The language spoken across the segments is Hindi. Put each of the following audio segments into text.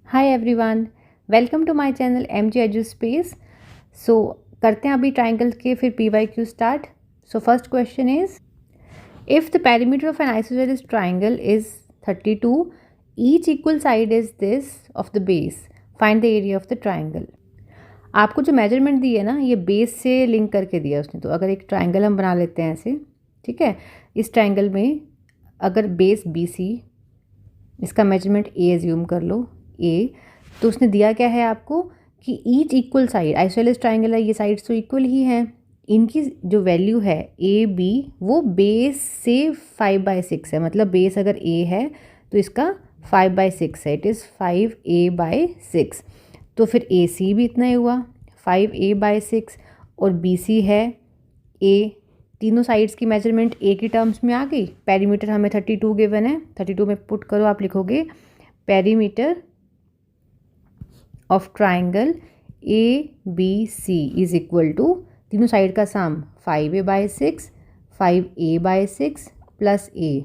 Hi everyone, welcome to my channel MG edu space. So करते हैं अभी ट्राइंगल के फिर PYQ start. So first question is, if the perimeter of an isosceles triangle is 32, each equal side is this of the base, find the area of the triangle. आपको जो मेजरमेंट दी है ना, ये बेस से लिंक करके दिया उसने। तो अगर एक ट्राइंगल हम बना लेते हैं ऐसे, ठीक है। इस ट्राइंगल में अगर बेस BC, इसका मेजरमेंट A एज्यूम कर लो A, तो उसने दिया क्या है आपको कि each equal side, isosceles triangle है, ये साइड्स तो इक्वल ही हैं, इनकी जो वैल्यू है AB वो बेस से 5/6 है। मतलब बेस अगर A है तो इसका 5/6 है, इट इज़ 5A/6। तो फिर AC भी इतना ही हुआ 5A/6 और BC है A। तीनों साइड्स की मेजरमेंट A की टर्म्स में आ गई। पेरीमीटर हमें 32 गिवन है, 32 में पुट करो, आप लिखोगे perimeter of triangle ABC is equal to, तीनों साइड का sum 5A/6, 5A/6 plus A,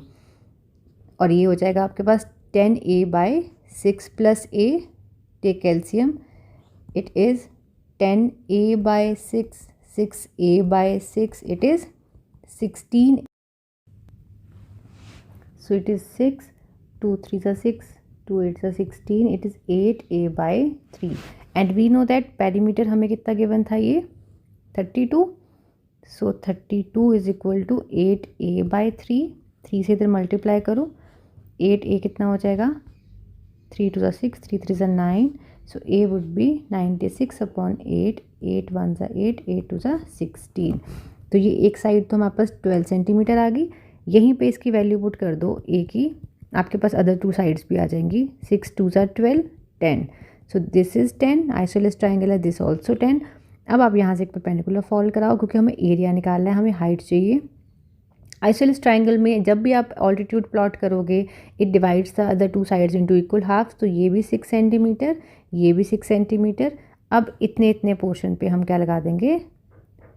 और ये हो जाएगा आपके पास 10A/6 plus A। Take calcium, it is 10A/6, 6A/6, it is 16. So it is 6, 2 3s are 6, 2 8s are 16, it is 8A/3 and we know that perimeter हमें कितना गिवन था, ये 32। So 32 is equal to 8A/3, 3 से इधर मल्टीप्लाई करो, 8A कितना हो जाएगा, 3 2s are 6, 3 3s are 9, so A would be 96/8, 8 1s are 8, 8 2s are 16। तो ये एक साइड तो हमारे पास 12 सेंटीमीटर आ गई। यहीं पे इसकी वैल्यू पुट कर दो A की, आपके पास अदर टू साइड्स भी आ जाएंगी। 6 2s are 12, 10, so this is 10, isosceles triangle है, दिस ऑल्सो 10। अब आप यहाँ से एक परपेंडिकुलर फॉल कराओ, क्योंकि हमें एरिया निकालना है, हमें हाइट चाहिए। आइसोसेलेस ट्राइंगल में जब भी आप ऑल्टीट्यूड प्लॉट करोगे, it divides the other two sides into equal half. तो ये भी 6 सेंटीमीटर, ये भी 6 सेंटीमीटर। अब इतने इतने पोर्शन पे हम क्या लगा देंगे,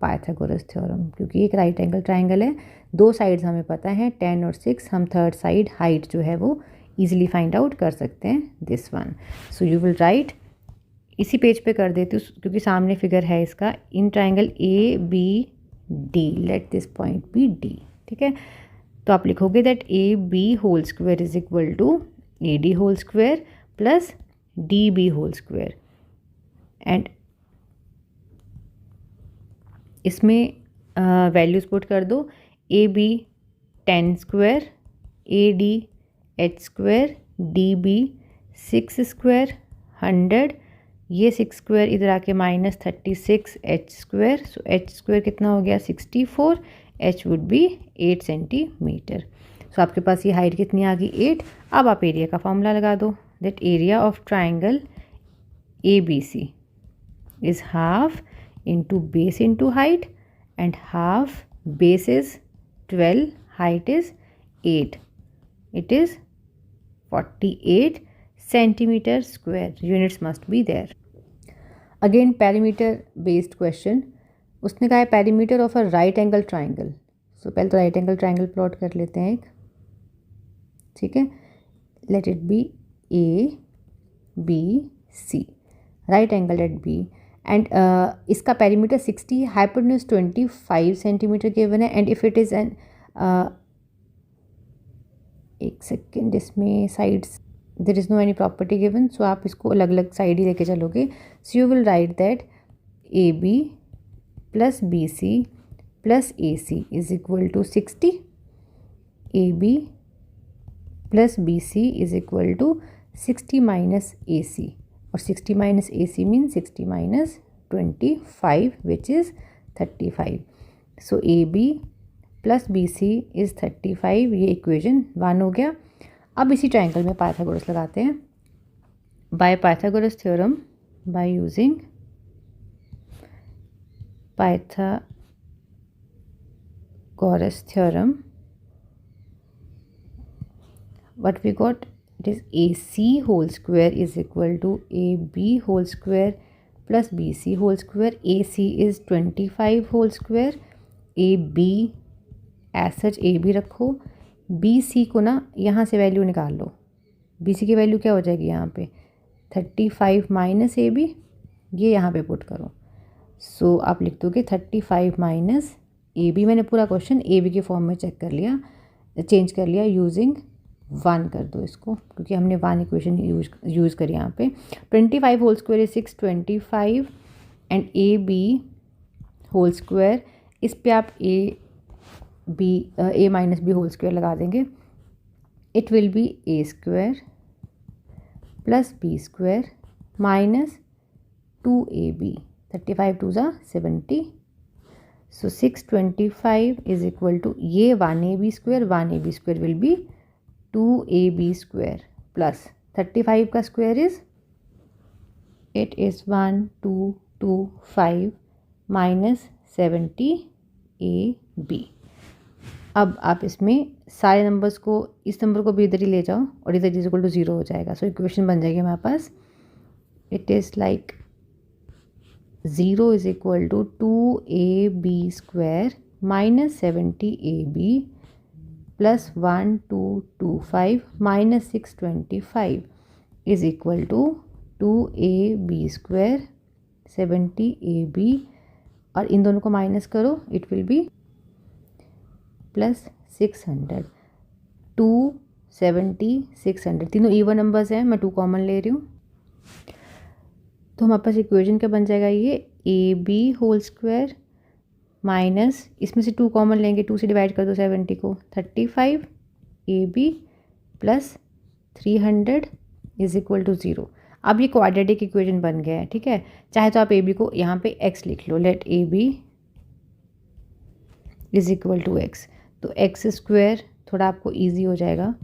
पाइथागोरस थ्योरम, क्योंकि एक राइट एंगल ट्राइंगल है, दो साइड्स हमें पता है 10 और 6, हम थर्ड साइड हाइट जो है वो इजीली फाइंड आउट कर सकते हैं, this one. So you will write, इसी पेज पे कर देती हूँ क्योंकि सामने फिगर है इसका। In triangle ABD, let this point be D, ठीक है। तो आप लिखोगे that AB whole square is equal to AD whole square plus DB whole square, and इसमें वैल्यूज पुट कर दो। AB 10 square, AD H square, DB 6 square 100, ये 6 स्क्वायर इधर आके -36 H square. So H square कितना हो गया, 64, H would be 8 centimetre. So आपके पास ये हाइट कितनी आ गई, 8। अब आप एरिया का फॉर्मूला लगा दो, that area of triangle ABC is half into base into height, and half base is 12, height is 8, it is 48 centimeter square, units must be there। again perimeter based question, उसने कहा है perimeter of a right angle triangle। so पहले तो राइट एंगल ट्राइंगल प्लॉट कर लेते हैं एक, ठीक है। let it be ABC, right angle at B, and इसका पेरीमीटर 60, हाइपोटेन्यूज 25 सेंटीमीटर गिवन है। And if it is an, एक सेकेंड, इसमें sides there is no any property given, so आप इसको अलग अलग साइड ही लेके चलोगे। So you will write that AB plus BC plus AC is equal to 60, AB plus BC is equal to 60 minus AC, और 60 minus AC mean 60 minus 25 which is 35। So AB plus BC is 35, ये इक्वेशन 1 हो गया। अब इसी ट्राइंगल में पाइथागोरस लगाते हैं। By Pythagoras theorem, by using Pythagoras theorem, what we got, it is AC whole square is equal to AB whole square plus BC whole square। AC is 25 whole square, AB as such AB रखो, BC को ना यहाँ से वैल्यू निकाल लो। BC की वैल्यू क्या हो जाएगी यहाँ पे, 35 माइनस ए बी, ये यहाँ पे पुट करो। सो आप लिख दोगे 35 माइनस ए बी। मैंने पूरा क्वेश्चन ए बी के फॉर्म में चेंज कर लिया यूजिंग 1 कर दो इसको, क्योंकि हमने 1 इक्वेशन यूज़ करी यहाँ पे। 25 whole square is 625 and A B whole square, इस पे आप A minus B whole square लगा देंगे। It will be A square plus B square minus 2ab, 35 2 ज़ा 70। सो 625 इज इक्वल टू ये 1ab square will be 2ab square plus 35 का square is it is 1225 minus 70ab। अब आप इसमें सारे नंबर्स को, इस नंबर को भी इधर ही ले जाओ और इधर इज इक्वल टू 0 हो जाएगा। सो इक्वेशन बन जाएगी हमारे पास, it is like 0 is equal to 2ab square minus 70ab plus 1225 minus 625 is equal to 2ab square 70ab, और इन दोनों को माइनस करो, इट विल बी प्लस 600। 270 600, तीनों इवन नंबर्स हैं, मैं 2 कॉमन ले रही हूँ। तो हमारे पास इक्वेशन क्या बन जाएगा, ये A B whole square minus, इसमें से 2 कॉमन लेंगे, 2 से डिवाइड कर दो 70 को, 35 A B plus 300 is equal to 0। अब ये क्वाड्रेटिक इक्वेशन बन गया है, ठीक है। चाहे तो आप ए बी को यहाँ पे x लिख लो, let A B is equal to x, तो x स्क्वायर थोड़ा आपको ईजी हो जाएगा,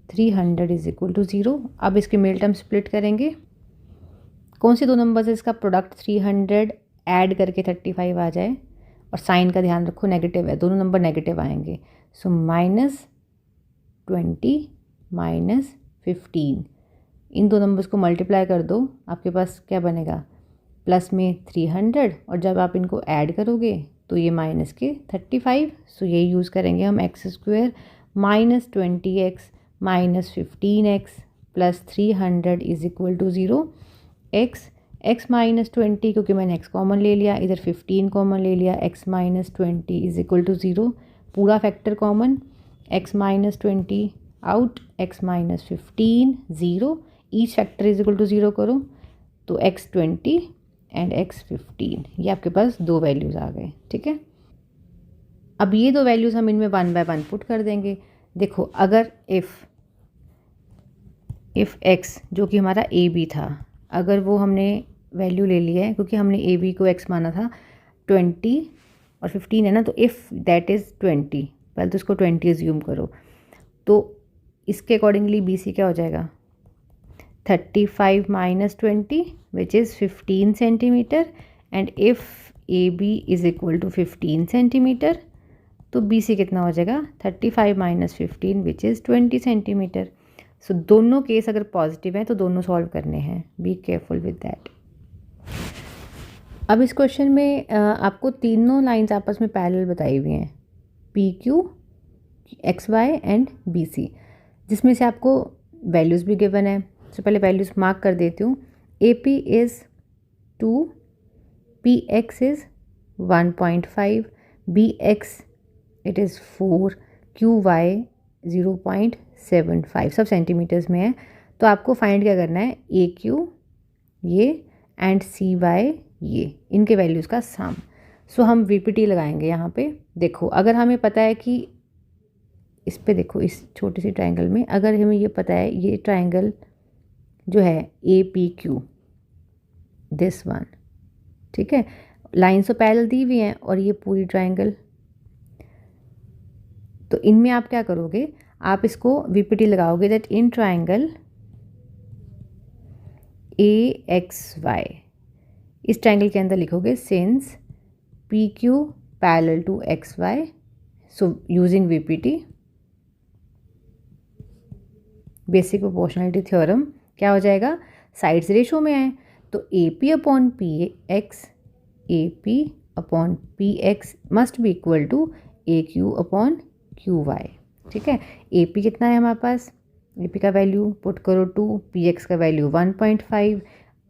300 इज इक्वल टू 0। अब इसके मिल टर्म स्प्लिट करेंगे, कौन से 2 नंबर से इसका प्रोडक्ट 300 ऐड करके 35 आ जाए, और साइन का ध्यान रखो नेगेटिव है, दोनों नंबर नेगेटिव आएंगे। सो -20 माइनस 15, इन 2 नंबर्स को मल्टीप्लाई कर दो, आपके पास क्या बनेगा, प्लस में 300, और जब आप इनको ऐड करोगे तो ये माइनस के 35। सो ये यूज़ करेंगे हम x square minus 20x minus 15x plus 300 is equal to 0। x minus 20, क्योंकि मैंने x कॉमन ले लिया, इधर 15 कॉमन ले लिया, x minus 20 is equal to 0, पूरा factor common, x minus 20 out, x minus 15 0, each factor is equal to 0 करो, तो x 20 एंड x 15, ये आपके पास 2 वैल्यूज़ आ गए, ठीक है। अब ये 2 वैल्यूज़ हम इनमें 1 बाय 1 पुट कर देंगे। देखो, अगर इफ़ x जो कि हमारा ए बी था, अगर वो हमने वैल्यू ले लिया है, क्योंकि हमने ए बी को x माना था, 20 और 15 है ना, तो इफ़ दैट इज़ 20, पहले तो इसको 20 एज्यूम करो, तो इसके अकॉर्डिंगली बी सी क्या हो जाएगा, 35 minus 20 which is 15 centimetre, and if A B is equal to 15 centimetre, तो बी सी कितना हो जाएगा, 35 minus 15 which is 20 centimetre. So दोनों केस अगर पॉजिटिव हैं तो दोनों सॉल्व करने हैं, बी केयरफुल विद दैट। अब इस क्वेश्चन में आपको तीनों लाइंस आपस में पैरेलल बताई हुई हैं, P Q, X Y and B C, जिसमें से आपको वैल्यूज़ भी गिवन है। तो पहले वैल्यूज़ मार्क कर देती हूँ, A P is 2, P X is 1.5, B X it is 4, Q Y 0.75, सब सेंटीमीटर्स में है। तो आपको फाइंड क्या करना है, ए क्यू ये एंड सी वाई ये, इनके वैल्यूज़ का सम। सो हम वीपीटी लगाएंगे यहाँ पे। देखो, अगर हमें पता है कि इस पे देखो, इस छोटी सी ट्रायंगल में अगर हमें ये पता है, ये ट्रायंगल जो है A P Q, this one, ठीक है, लाइन्स तो पैरेलल दी हुई हैं, और ये पूरी ट्रायंगल, तो इनमें आप क्या करोगे, आप इसको वीपीटी लगाओगे, that in triangle A X Y, इस ट्रायंगल के अंदर लिखोगे since P Q parallel to X Y, so using VPT, basic proportionality theorem, क्या हो जाएगा, साइड्स रेशो में है, तो A P upon P X, A P upon P X must be equal to A Q upon Q Y, ठीक है। ए पी कितना है हमारे पास, ए पी का वैल्यू पुट करो 2, पी एक्स का वैल्यू 1.5,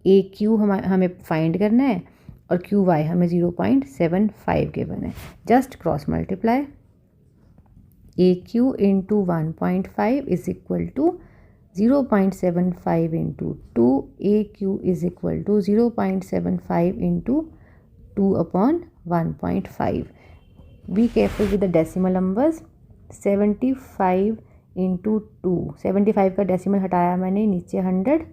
ए क्यू हमें फाइंड करना है और क्यू वाई हमें 0.75 गिवन है। Just cross multiply, A Q into 1.5 is equal to 0.75 into 2, A Q is equal to 0.75 into 2 upon 1.5. Be careful with the decimal numbers. 75 into 2, 75 का डेसिमल हटाया मैंने, नीचे 100,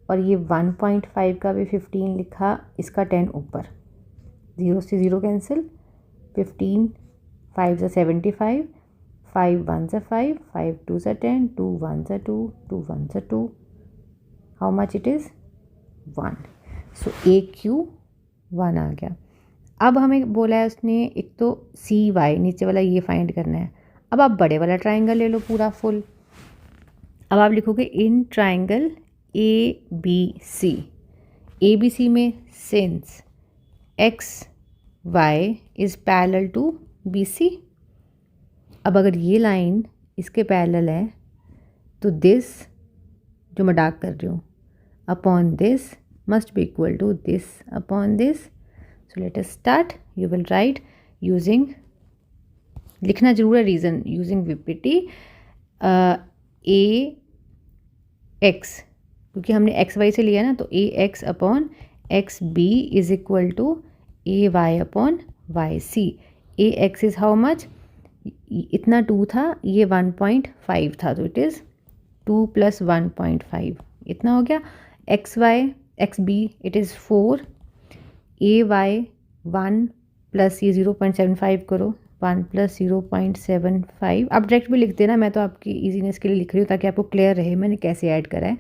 और ये 1.5 का भी 15 लिखा, इसका 10 ऊपर, 0 से 0 कैंसिल, 15 5 से 75, 5 1 से 5, 5 2 से 10, 2 1 से 2, 2 1 से 2, how much it is 1. So A Q 1 आ गया. अब हमें बोला है उसने एक तो सी वाई नीचे वाला ये फाइंड करना है. अब आप बड़े वाला ट्राइंगल ले लो पूरा फुल. अब आप लिखोगे in triangle A B C. A B C में since X Y is parallel to B C. अब अगर ये लाइन इसके पैरेलल है तो दिस जो मैं डार्क कर रही हूँ upon this must be equal to this upon this. So let us start. You will write using, लिखना जरूर है reason, using VPT A X, क्योंकि हमने एक्स वाई से लिया ना, तो A X upon X B is equal to A Y upon Y C. A X is how much, इतना 2 था, ये 1.5 था, तो इट इज़ 2 + 1.5 इतना हो गया. X Y X B it is 4, A Y 1 plus ये 0.75 करो, 1 + 0.75. आप डायरेक्ट भी लिख देना, मैं तो आपकी इजीनेस के लिए लिख रही हूँ ताकि आपको क्लियर रहे मैंने कैसे ऐड करा है.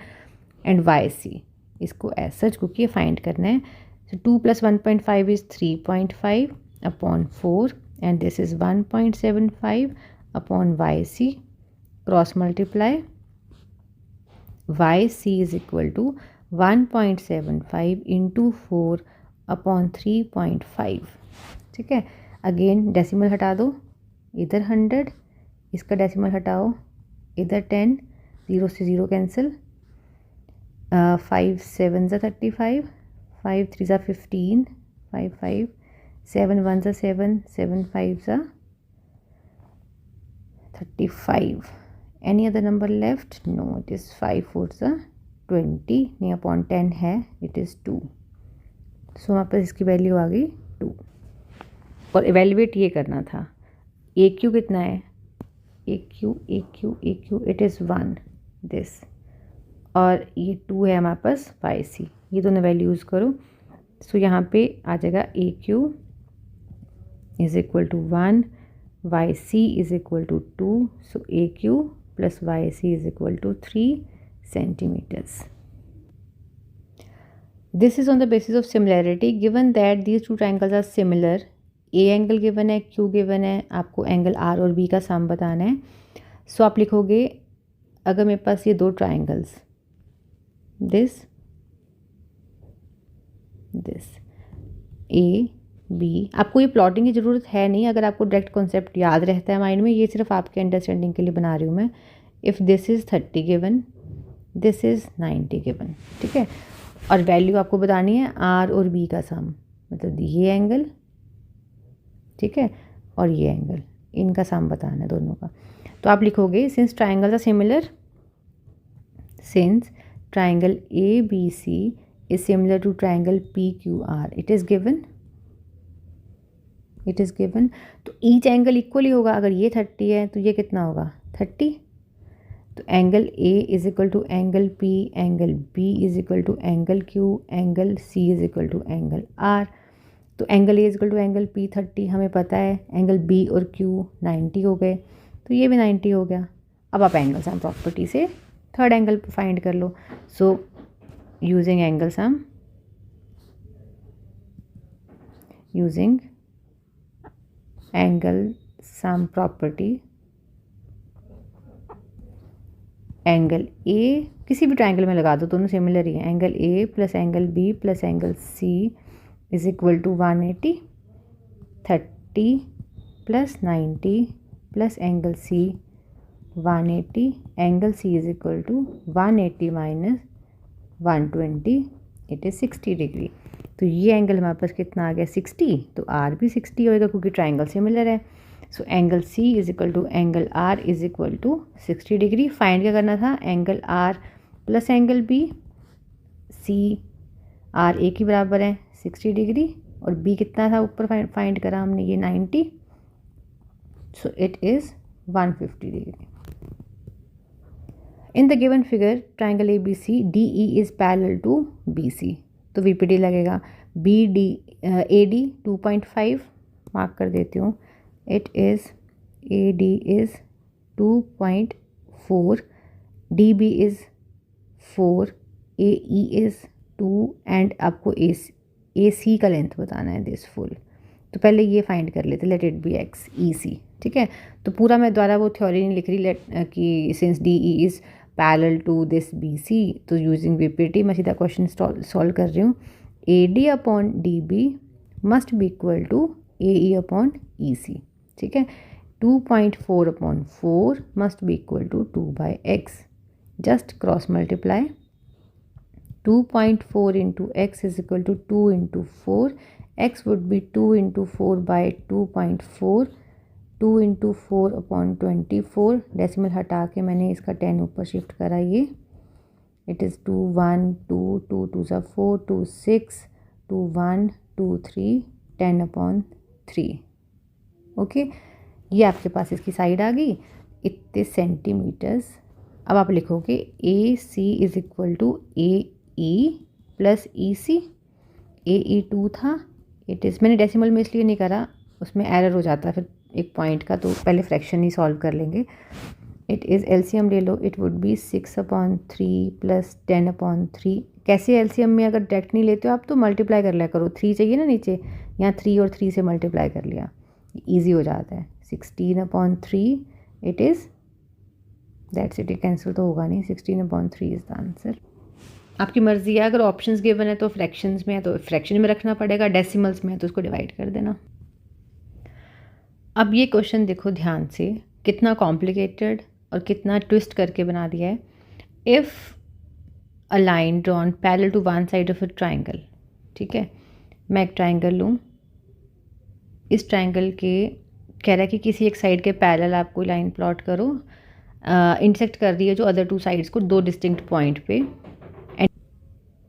एंड वाई सी इसको एज सच क्योंकि ये फाइंड करना है. So 2 + 1.5 is 3.5 upon 4 and this is 1.75 upon Y C. Cross multiply, Y C is equal to 1.75 into 4 upon 3.5. ठीक है. अगेन डेसिमल हटा दो, इधर 100, इसका डेसिमल हटाओ, इधर 10, 0 से 0 कैंसिल, 5 7 ज़ा 35, 5 3 ज़ा 15, 5 5, 7 1 ज़ा 7, 7 5 ज़ा 35. Any other number left? No, it is 5 4 ज़ा 20, नहीं अपॉन 10 है, इट इज़ 2. सो हमारे पास इसकी वैल्यू आ गई 2. और एवेल्युएट ये करना था. ए क्यू कितना है, A Q A Q A Q it is 1 this, और ये 2 है हमारे पास वाई सी. ये दोनों वैल्यू यूज़ करो. सो यहाँ पे आ जाएगा A Q is equal to 1, Y C is equal to 2. So A Q plus Y C is equal to 3 centimeters. This is on the basis of similarity. Given that these two triangles are similar, A angle given है, Q गिवन है, आपको एंगल R और B का सम बताना है. सो आप लिखोगे अगर मेरे पास ये दो ट्राइंगल्स दिस A B, आपको ये प्लॉटिंग की ज़रूरत है नहीं, अगर आपको डायरेक्ट कॉन्सेप्ट याद रहता है माइंड में, ये सिर्फ आपके अंडरस्टैंडिंग के लिए बना रही हूँ मैं. If this is 30 given, this is 90 given. ठीक है. और वैल्यू आपको बतानी है आर और बी का सम, मतलब ये एंगल, ठीक है, और ये एंगल, इनका सम बताना है दोनों का. तो आप लिखोगे since triangles are similar, since triangle A B C is similar to triangle P Q R, it is given, तो ईच एंगल इक्वली होगा. अगर ये 30 है तो ये कितना होगा 30. तो angle A is equal to angle P, angle B is equal to angle Q, angle C is equal to angle R. तो angle A is equal to angle P 30 हमें पता है, एंगल बी और क्यू 90 हो गए, तो ये भी 90 हो गया. अब आप एंगल सम प्रॉपर्टी से थर्ड एंगल फाइंड कर लो. So using angle sum, using angle sum property, angle A किसी भी ट्राइंगल में लगा दो, दोनों सिमिलर ही हैं. Angle A plus angle B plus angle C is equal to 180, 30 plus 90 plus angle C 180, angle C is equal to 180 minus 120, it is 60 degree. तो ये एंगल हमारे पास कितना आ गया 60, तो आर भी 60 होएगा क्योंकि ट्राइंगल सिमिलर है। So angle C is equal to angle R is equal to 60 degree. Find क्या करना था, angle R plus angle B, C R A की बराबर है 60 डिग्री और बी कितना था ऊपर फाइंड करा हमने ये 90, सो it is 150 degree. In the given figure, triangle ABC DE is parallel to BC. तो VPD लगेगा AD 2.5 मार्क कर देती हूँ. It is AD is 2.4, DB is 4, AE is 2 and आपको AC का लेंथ बताना है दिस फुल. तो पहले ये फाइंड कर लेते, let it be x E C. ठीक है, तो पूरा मैं द्वारा वो थ्योरी नहीं लिख रही कि since D E is parallel to this B C, तो यूजिंग वीपीटी मैं सीधा क्वेश्चन सॉल्व कर रही हूँ. A D upon D B must be equal to A E upon E C. ठीक है, 2.4 upon 4 must be equal to 2/x. Just cross multiply. 2.4 into x is equal to 2 into 4. X would be 2 into 4 by 2.4. 2 into 4 upon 24. Decimal हटा के मैंने इसका 10 ऊपर शिफ्ट करा ये. इट इज़ 2 1 2 2 2 सा 4 2 6 2 1 2 3 10 अपॉन 3. ओके, ये आपके पास इसकी साइड आ गई इतने सेंटीमीटर्स. अब आप लिखोगे A C is equal to A E plus E C. A E 2 था, इट इज़, मैंने डेसिमल में इसलिए नहीं करा, उसमें एरर हो जाता है फिर एक पॉइंट का, तो पहले फ्रैक्शन ही सॉल्व कर लेंगे. इट इज़ एलसीएम ले लो, इट वुड बी 6/3 प्लस 10/3. कैसे एलसीएम में अगर डायरेक्ट नहीं लेते हो आप तो मल्टीप्लाई कर लिया करो. 3 चाहिए ना नीचे, यहाँ 3 और 3 से मल्टीप्लाई कर लिया, ईजी हो जाता है. 16/3 it is, that's it. Cancel तो होगा नहीं, 16/3 इज़ द आंसर. आपकी मर्ज़ी है, अगर ऑप्शंस गिवन है तो फ्रैक्शंस में है तो फ्रैक्शन में रखना पड़ेगा, डेसिमल्स में है तो उसको डिवाइड कर देना. अब ये क्वेश्चन देखो ध्यान से, कितना कॉम्प्लिकेटेड और कितना ट्विस्ट करके बना दिया है. If a line drawn parallel to one side of a triangle. ठीक है, मैं एक ट्राइंगल लूँ, इस ट्राइंगल के कह रहा है कि किसी एक साइड के पैरेलल आप कोई लाइन प्लॉट करो, इंटरसेक्ट कर रही है जो अदर टू साइड्स को दो डिस्टिंक्ट पॉइंट पे.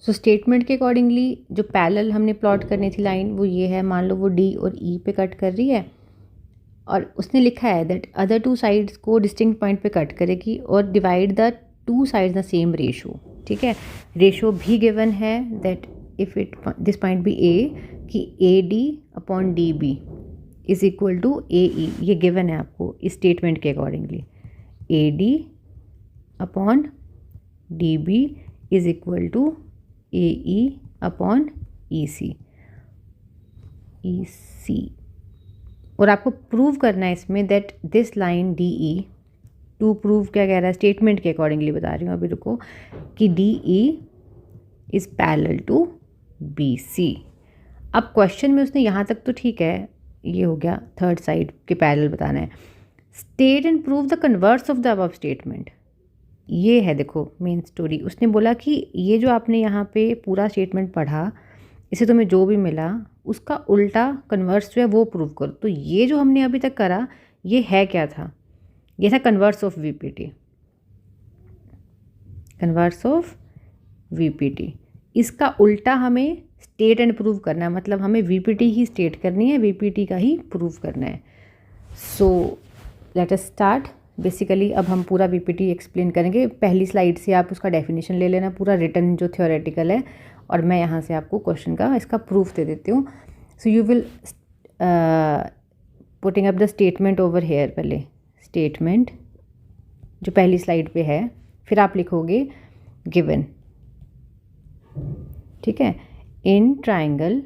सो स्टेटमेंट के अकॉर्डिंगली जो पैरेलल हमने प्लॉट करनी थी लाइन वो ये है, मान लो वो डी और ई पे कट कर रही है और उसने लिखा है दैट अदर टू साइड्स को डिस्टिंक्ट पॉइंट पे कट करेगी और divide the two sides the same ratio. ठीक है, रेशो भी गिवन है that if it this point be A, कि A D upon D B is equal to A E, ये गिवन है आपको इस स्टेटमेंट के accordingly. A D upon D B is equal to A E upon E C. और आपको प्रूव करना है इसमें that this line D E, to prove क्या कह रहा है, स्टेटमेंट के अकॉर्डिंगली बता रही हूँ अभी, रुको, कि D E is parallel to B C. अब क्वेश्चन में उसने यहाँ तक तो ठीक है, ये हो गया थर्ड साइड के पैरेलल बताना है. State and prove the converse of the above statement. ये है देखो मेन स्टोरी. उसने बोला कि ये जो आपने यहाँ पे पूरा स्टेटमेंट पढ़ा, इसे तुम्हें जो भी मिला उसका उल्टा कन्वर्स जो है वो प्रूव करो. तो ये जो हमने अभी तक करा ये है क्या था, ये था converse of VPT. Converse of VPT, इसका उल्टा हमें स्टेट एंड प्रूव करना है, मतलब हमें वीपीटी ही स्टेट करनी है, वीपीटी का ही प्रूव करना है. सो लेट अस स्टार्ट. बेसिकली अब हम पूरा वीपीटी एक्सप्लेन करेंगे. पहली स्लाइड से आप उसका डेफिनेशन ले लेना, पूरा रिटर्न जो थ्योरेटिकल है, और मैं यहाँ से आपको क्वेश्चन का इसका प्रूफ दे देती हूँ. सो you will putting up the statement over here. पहले स्टेटमेंट जो पहली स्लाइड पे है, फिर आप लिखोगे गिवन. ठीक है, in triangle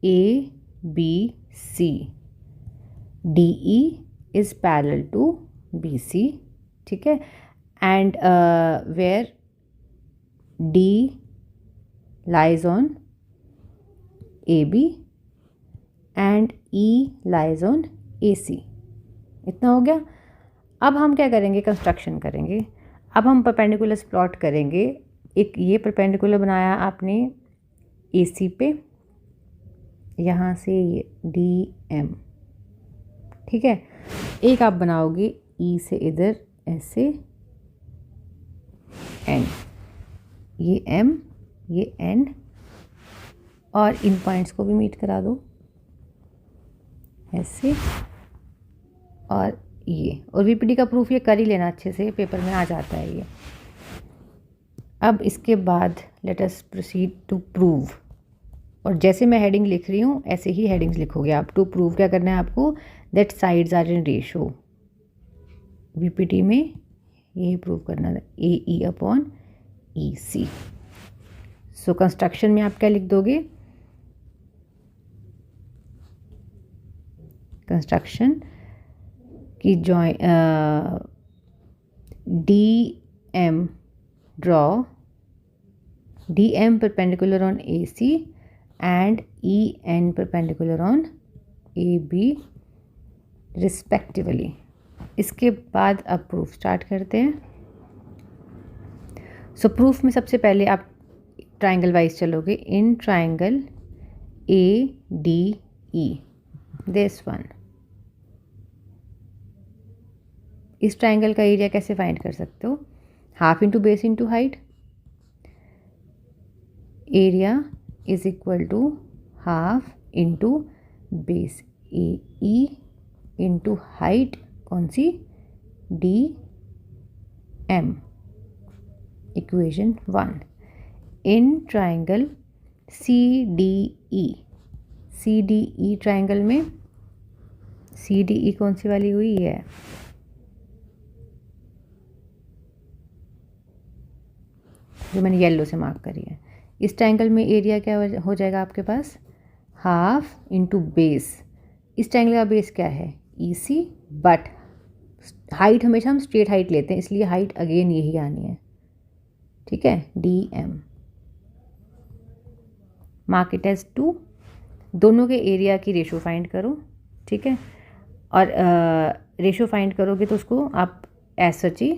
A B C D E is parallel to B C. ठीक है, and where D lies on A B and E lies on A C. इतना हो गया. अब हम क्या करेंगे, कंस्ट्रक्शन करेंगे। अब हम परपेंडिकुलर्स प्लॉट करेंगे। एक ये परपेंडिकुलर बनाया आपने AC पे, यहाँ से ये DM, ठीक है। एक आप बनाओगे E से इधर ऐसे N, ये M, ये N, और इन पॉइंट्स को भी मीट करा दो ऐसे, और ये, और VPD का प्रूफ ये कर ही लेना अच्छे से, पेपर में आ जाता है ये। अब इसके बाद let us proceed to prove, और जैसे मैं हेडिंग लिख रही हूँ ऐसे ही हेडिंग्स लिखोगे आप। टू प्रूव क्या करना है आपको, that sides are in ratio. VPD में यही प्रूव करना है, AE upon EC। So construction में आप क्या लिख दोगे, कंस्ट्रक्शन की join DM draw DM perpendicular on AC and EN perpendicular on AB respectively। इसके बाद अब प्रूफ स्टार्ट करते हैं। सो प्रूफ में सबसे पहले आप ट्राइंगल वाइज चलोगे। In triangle ADE, this one, इस ट्राइंगल का एरिया कैसे फाइंड कर सकते हो, half into base into height. Area is equal to half into base AE into height कौन सी, DM, equation 1। In triangle CDE triangle में CDE कौन सी वाली हुई है, जो मैंने येलो से मार्क करी है। इस ट्राइंगल में एरिया क्या हो जाएगा आपके पास, हाफ इंटू बेस। इस ट्राइंगल का बेस क्या है, EC, बट हाइट हमेशा हम स्ट्रेट हाइट लेते हैं, इसलिए हाइट अगेन यही आनी है, ठीक है। DM, mark it as 2। दोनों के एरिया की रेशो फाइंड करो, ठीक है। और रेशो फाइंड करोगे तो उसको आप एज सच ही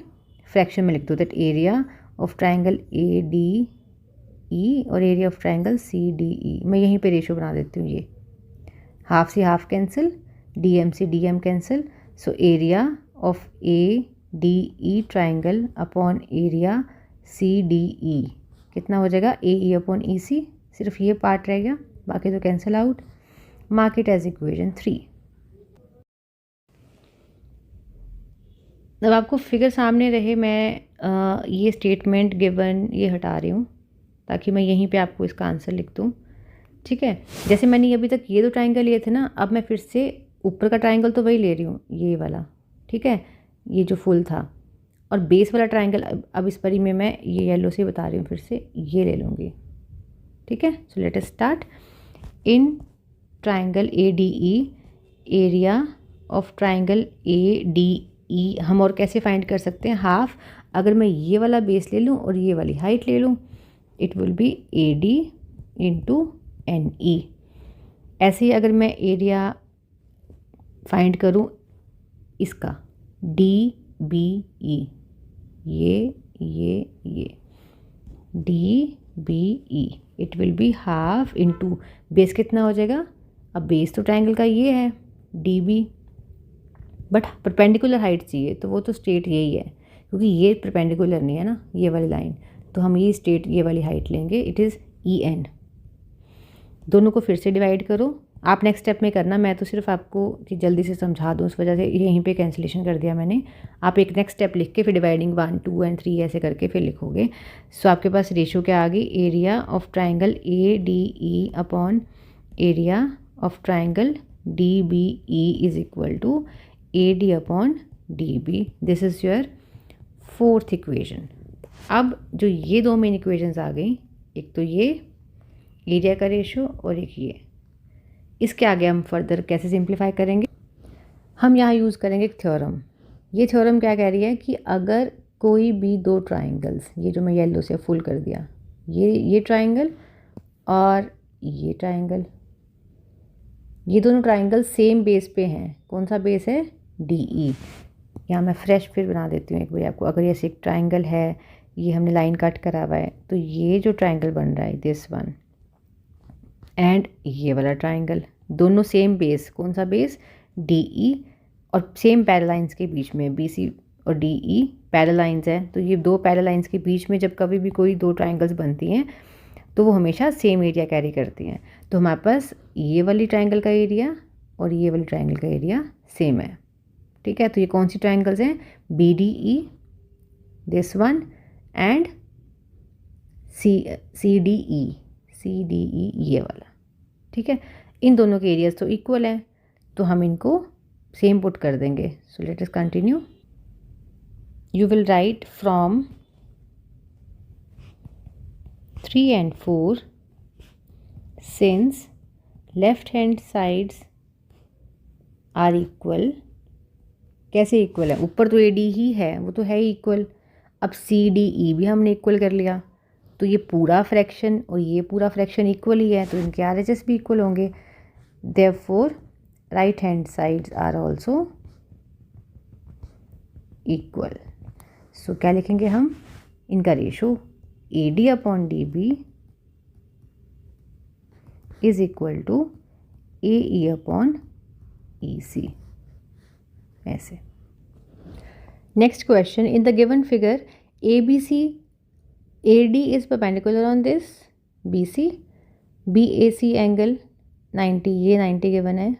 फ्रैक्शन में लिख दो, that area of triangle ADE और एरिया ऑफ ट्राइंगल CDE। मैं यहीं पे रेशो बना देती हूँ, ये हाफ से हाफ कैंसिल, DM से DM cancel. So area of ADE triangle upon area CDE कितना हो जाएगा, AE अपॉन EC। सिर्फ ये पार्ट रह गया, बाकी तो cancel out. Mark it as equation 3। जब आपको फिगर सामने रहे, मैं ये स्टेटमेंट गिवन ये हटा रही हूँ ताकि मैं यहीं पे आपको इसका आंसर लिख दूँ, ठीक है। जैसे मैंने अभी तक ये दो ट्राइंगल लिए थे ना, अब मैं फिर से ऊपर का ट्राइंगल तो वही ले रही हूँ, ये वाला, ठीक है, ये जो फुल था। और बेस वाला ट्राइंगल अब इस बारी में मैं ये येलो से बता रही हूँ, फिर से ये ले लूँगी, ठीक है। सो let us start. In triangle ADE, area of triangle ADE हम और कैसे फाइंड कर सकते हैं, हाफ। अगर मैं ये वाला बेस ले लूँ और ये वाली हाइट ले लूँ, it will B AD into NE। ऐसे ही अगर मैं एरिया फाइंड करूँ इसका DBE, ये DBE, it will be half into base कितना हो जाएगा, अब बेस तो ट्राइंगल का ये है DB, बट परपेंडिकुलर हाइट चाहिए तो वो तो स्ट्रेट यही है, क्योंकि ये परपेंडिकुलर नहीं है ना ये वाली लाइन, तो हम ये स्ट्रेट ये वाली हाइट लेंगे, इट इज़ EN। दोनों को फिर से डिवाइड करो। आप नेक्स्ट स्टेप में करना, मैं तो सिर्फ आपको कि जल्दी से समझा दूँ उस वजह से यहीं पे कैंसिलेशन कर दिया मैंने। आप एक नेक्स्ट स्टेप लिख के फिर डिवाइडिंग 1, 2 एंड 3 ऐसे करके फिर लिखोगे। सो आपके पास रेशो क्या आ गई, area of triangle ADE upon area of triangle DBE is equal to AD upon DB। This is your 4th equation. अब जो ये दो मेन इक्वेशंस आ गई, एक तो ये एरिया का रेशो और एक ये, इसके आगे हम फर्दर कैसे सिंप्लीफाई करेंगे, हम यहाँ यूज़ करेंगे एक थ्योरम। ये थ्योरम क्या कह रही है कि अगर कोई भी दो ट्राइंगल्स, ये जो मैं येलो से फुल कर दिया, ये ट्राइंगल और ये ट्राइंगल, ये दोनों ट्राइंगल सेम बेस पे हैं। कौन सा बेस है, DE। यहाँ मैं फ्रेश फिर बना देती हूँ एक बार आपको। अगर ऐसे एक ट्राइंगल है, ये हमने लाइन कट करा हुआ है, तो ये जो ट्राइंगल बन रहा है दिस वन एंड ये वाला ट्राइंगल, दोनों सेम बेस, कौन सा बेस, डी ई, और सेम पैरेलाइंस के बीच में बी सी और डी ई पैरेलाइंस है। तो ये दो पैरेलाइंस के बीच में जब कभी भी कोई दो ट्राइंगल्स बनती हैं तो वो हमेशा सेम एरिया कैरी करती हैं। तो हमारे पास ये वाली ट्राइंगल का एरिया और ये वाली ट्राइंगल का एरिया सेम है, ठीक है। तो ये कौन सी ट्राइंगल्स हैं, B D E this one and C D E ये वाला, ठीक है। इन दोनों के एरियाज तो इक्वल हैं, तो हम इनको सेम पुट कर देंगे। सो let us continue. You will right from 3 and 4 since left hand sides are equal। कैसे इक्वल है, ऊपर तो ए डी ही है, वो तो है ही इक्वल। अब सी डी ई भी हमने इक्वल कर लिया, तो ये पूरा फ्रैक्शन और ये पूरा फ्रैक्शन इक्वल ही है, तो इनके आर एच एस भी इक्वल होंगे। Therefore right hand sides are also equal. So क्या लिखेंगे हम, इनका ratio A D upon D B is equal to A E upon E C, ऐसे। Next question, in the given figure A B C A D is perpendicular on this B C, B A C angle 90, ये 90 गिवन है,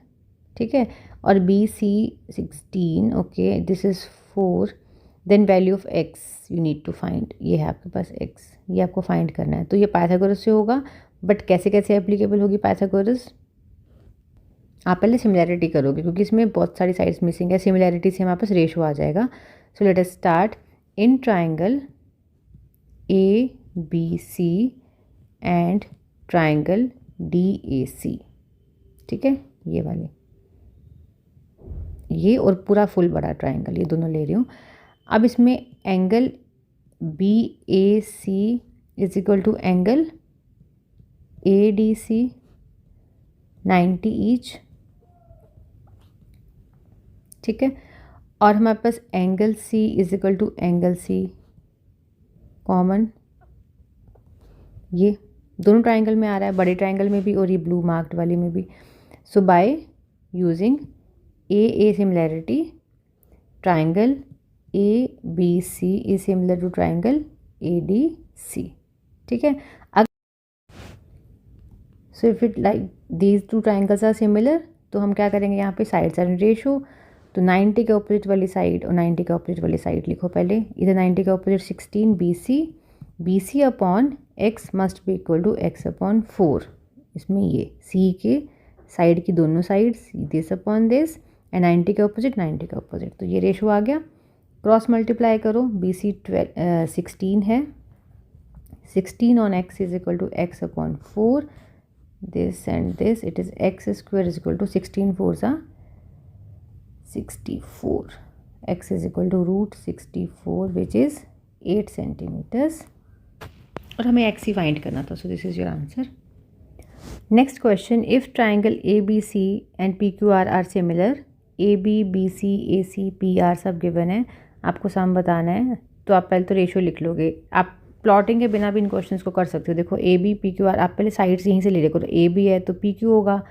ठीक है, और B C 16, okay, this is 4, then value of X you need to find, ये है आपके पास एक्स, ये आपको फाइंड करना है। तो ये पाइथागोरस से होगा, बट कैसे कैसे एप्लीकेबल होगी पाइथागोरस, आप पहले सिमिलैरिटी करोगे क्योंकि इसमें बहुत सारी साइड्स मिसिंग है। सिमिलैरिटी से हमारे पास रेशो आ जाएगा। So let us start. In triangle A B C and triangle D A C, ठीक है, ये वाले, ये और पूरा फुल बड़ा ट्राइंगल, ये दोनों ले रही हूँ। अब इसमें angle B A C is equal to angle A D C 90 each, ठीक है, और हमारे पास angle C is equal to angle C common, ये दोनों ट्राइंगल में आ रहा है, बड़े ट्राइंगल में भी और ये ब्लू मार्क्ड वाली में भी। So by using A similarity, triangle A B C is similar to triangle A D C, ठीक है। So if it like these two triangles are similar, तो हम क्या करेंगे, यहाँ पे साइड्स आर इन रेशो, तो 90 के ऑपोजिट वाली साइड और 90 के ऑपोजिट वाली साइड लिखो पहले। इधर 90 के opposite 16 B C upon X must be equal to X upon 4, इसमें ये सी के साइड की दोनों sides this upon this and 90 के ऑपोजिट 90 के ऑपोजिट, तो ये रेशो आ गया। क्रॉस मल्टीप्लाई करो, बी सी 16 है, 16 on X is equal to X upon 4, this and this, it is x square is equal to 16 4s are 64, x is equal to root 64 which is 8 centimeters, और हमें x ही फाइंड करना था। So this is your answer. Next question, if triangle A B C and P Q R similar, A B C A C P R सब गिवन है, आपको सम बताना है, तो आप पहले तो रेशो लिख लोगे। आप प्लॉटिंग के बिना भी इन क्वेश्चंस को कर सकते हो। देखो A B P Q R, आप पहले साइड्स यहीं से ले देखो, तो ए बी है तो पी क्यू होगा,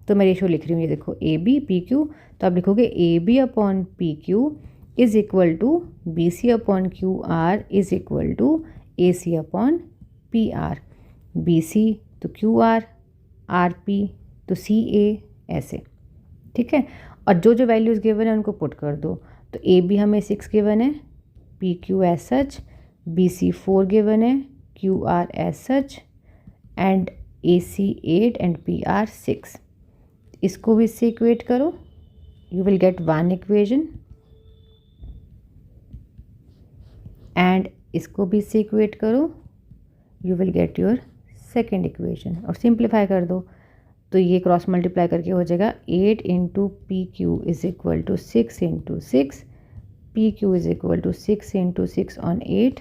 तो मैं रेशो लिख रही हूँ, ये देखो ए बी पी क्यू, तो आप लिखोगे A B upon P Q is equal to B C upon Q R is equal to A C upon P R, B C तो क्यू आर पी तो सी ए, ऐसे, ठीक है। और जो जो वैल्यूज़ गिवन है उनको पुट कर दो। तो ए बी हमें 6 गिवन है, P Q as such, B C 4 given है, Q R as such and A C 8 and P R 6। इसको भी इससे इक्वेट करो, you will get one equation, and इसको भी इससे इक्वेट करो, you will get your second equation, और सिंप्लीफाई कर दो, तो ये क्रॉस मल्टीप्लाई करके हो जाएगा 8 into P Q is equal to 6 into 6, P Q is equal to 6 into 6 on 8,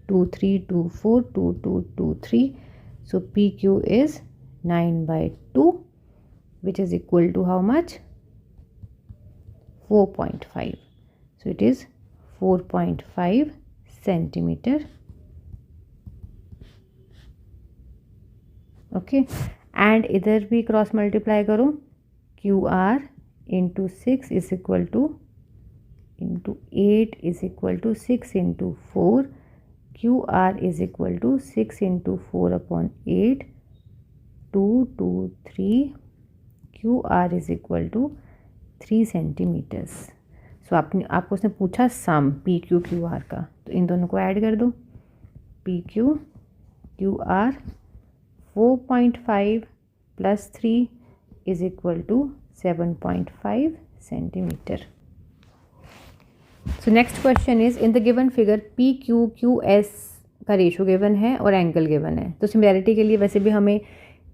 2 3 2 4 2 2 2 3, so PQ is 9/2 which is equal to how much, 4.5. so it is 4.5 centimeter. Okay and इधर भी क्रॉस मल्टीप्लाई करो, Q R into 6 is equal to into 8 is equal to 6 into 4, Q R is equal to 6 into 4 upon 8, 2 2 3, Q R is equal to 3 centimetres. So आपको उसने पूछा sum P Q Q R का, तो इन दोनों को ऐड कर दो. P Q Q R 4.5 plus 3 is equal to 7.5 centimeter. So next question is, in the given figure PQQS का रेशो गिवन है और एंगल गिवन है. तो सिमिलैरिटी के लिए वैसे भी हमें